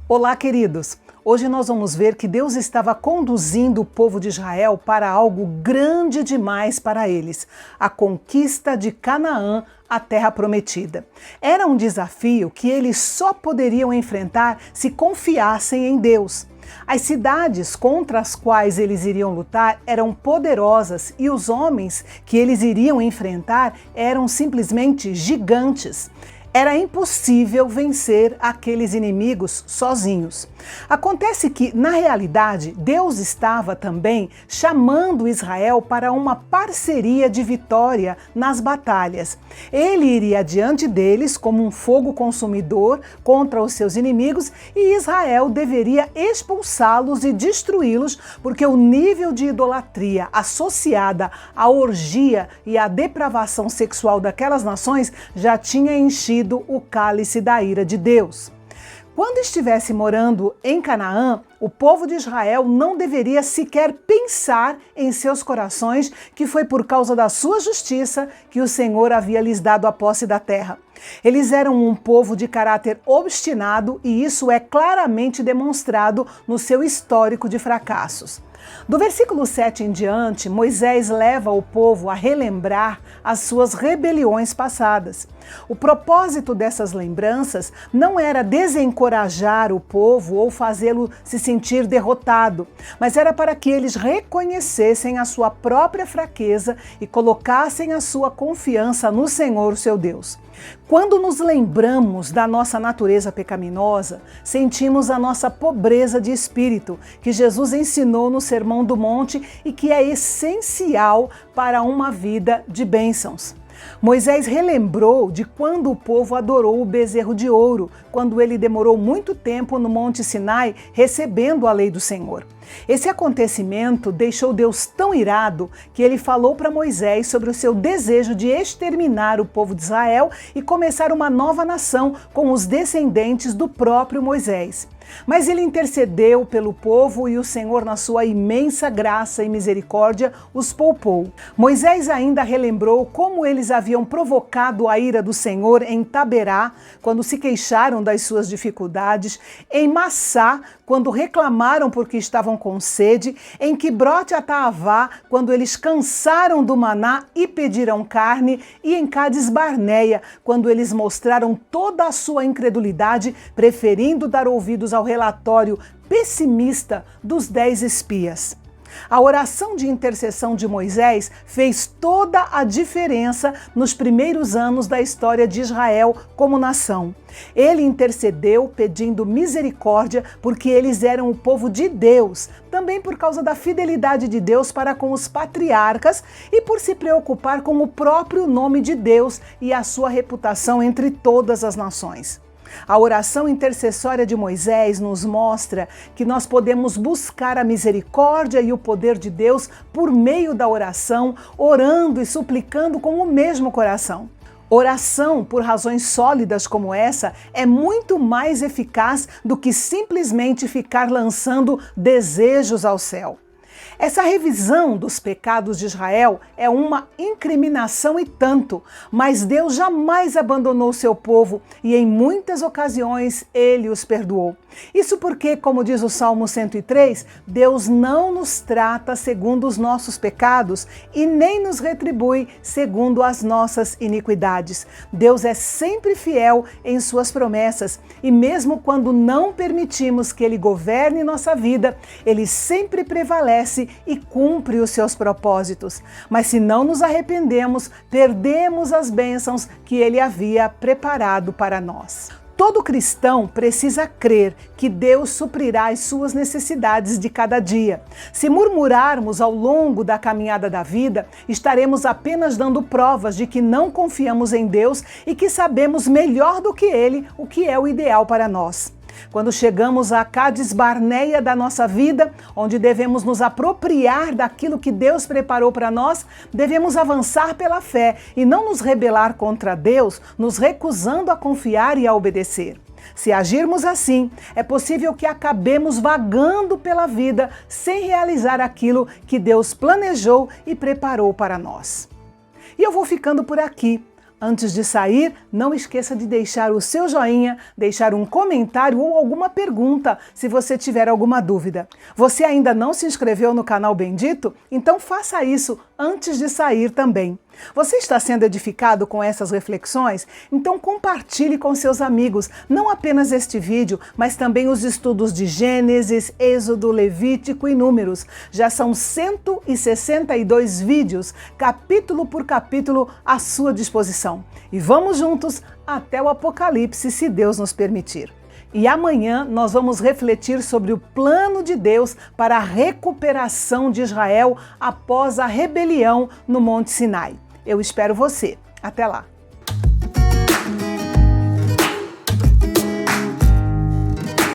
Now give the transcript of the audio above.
Olá, queridos! Hoje nós vamos ver que Deus estava conduzindo o povo de Israel para algo grande demais para eles, a conquista de Canaã, a terra prometida. Era um desafio que eles só poderiam enfrentar se confiassem em Deus. As cidades contra as quais eles iriam lutar eram poderosas e os homens que eles iriam enfrentar eram simplesmente gigantes. Era impossível vencer aqueles inimigos sozinhos. Acontece que, na realidade, Deus estava também chamando Israel para uma parceria de vitória nas batalhas. Ele iria diante deles como um fogo consumidor contra os seus inimigos e Israel deveria expulsá-los e destruí-los, porque o nível de idolatria associada à orgia e à depravação sexual daquelas nações já tinha enchido o cálice da ira de Deus. Quando estivesse morando em Canaã, o povo de Israel não deveria sequer pensar em seus corações que foi por causa da sua justiça que o Senhor havia lhes dado a posse da terra. Eles eram um povo de caráter obstinado e isso é claramente demonstrado no seu histórico de fracassos. Do versículo 7 em diante, Moisés leva o povo a relembrar as suas rebeliões passadas. O propósito dessas lembranças não era desencorajar o povo ou fazê-lo se sentir derrotado, mas era para que eles reconhecessem a sua própria fraqueza e colocassem a sua confiança no Senhor, seu Deus. Quando nos lembramos da nossa natureza pecaminosa, sentimos a nossa pobreza de espírito, que Jesus ensinou no Sermão do Monte e que é essencial para uma vida de bênçãos. Moisés relembrou de quando o povo adorou o bezerro de ouro, quando ele demorou muito tempo no Monte Sinai recebendo a lei do Senhor. Esse acontecimento deixou Deus tão irado que ele falou para Moisés sobre o seu desejo de exterminar o povo de Israel e começar uma nova nação com os descendentes do próprio Moisés. Mas ele intercedeu pelo povo e o Senhor, na sua imensa graça e misericórdia, os poupou. Moisés ainda relembrou como eles haviam provocado a ira do Senhor em Taberá, quando se queixaram das suas dificuldades, em Massá, quando reclamaram porque estavam com sede, em Quibrote Ataavá, quando eles cansaram do maná e pediram carne, e em Cades Barneia, quando eles mostraram toda a sua incredulidade, preferindo dar ouvidos ao relatório pessimista dos 10 espias. A oração de intercessão de Moisés fez toda a diferença nos primeiros anos da história de Israel como nação. Ele intercedeu pedindo misericórdia porque eles eram o povo de Deus, também por causa da fidelidade de Deus para com os patriarcas e por se preocupar com o próprio nome de Deus e a sua reputação entre todas as nações. A oração intercessória de Moisés nos mostra que nós podemos buscar a misericórdia e o poder de Deus por meio da oração, orando e suplicando com o mesmo coração. Oração, por razões sólidas como essa, é muito mais eficaz do que simplesmente ficar lançando desejos ao céu. Essa revisão dos pecados de Israel é uma incriminação e tanto, mas Deus jamais abandonou seu povo e em muitas ocasiões ele os perdoou. Isso porque, como diz o Salmo 103, Deus não nos trata segundo os nossos pecados e nem nos retribui segundo as nossas iniquidades. Deus é sempre fiel em suas promessas e mesmo quando não permitimos que ele governe nossa vida, ele sempre prevalece e cumpre os seus propósitos. Mas se não nos arrependemos, perdemos as bênçãos que ele havia preparado para nós. Todo cristão precisa crer que Deus suprirá as suas necessidades de cada dia. Se murmurarmos ao longo da caminhada da vida, estaremos apenas dando provas de que não confiamos em Deus e que sabemos melhor do que Ele o que é o ideal para nós. Quando chegamos à Cades Barneia da nossa vida, onde devemos nos apropriar daquilo que Deus preparou para nós, devemos avançar pela fé e não nos rebelar contra Deus, nos recusando a confiar e a obedecer. Se agirmos assim, é possível que acabemos vagando pela vida sem realizar aquilo que Deus planejou e preparou para nós. E eu vou ficando por aqui. Antes de sair, não esqueça de deixar o seu joinha, deixar um comentário ou alguma pergunta, se você tiver alguma dúvida. Você ainda não se inscreveu no canal Bendito? Então faça isso antes de sair também. Você está sendo edificado com essas reflexões? Então compartilhe com seus amigos, não apenas este vídeo, mas também os estudos de Gênesis, Êxodo, Levítico e Números. Já são 162 vídeos, capítulo por capítulo, à sua disposição. E vamos juntos até o Apocalipse, se Deus nos permitir. E amanhã nós vamos refletir sobre o plano de Deus para a recuperação de Israel após a rebelião no Monte Sinai. Eu espero você. Até lá!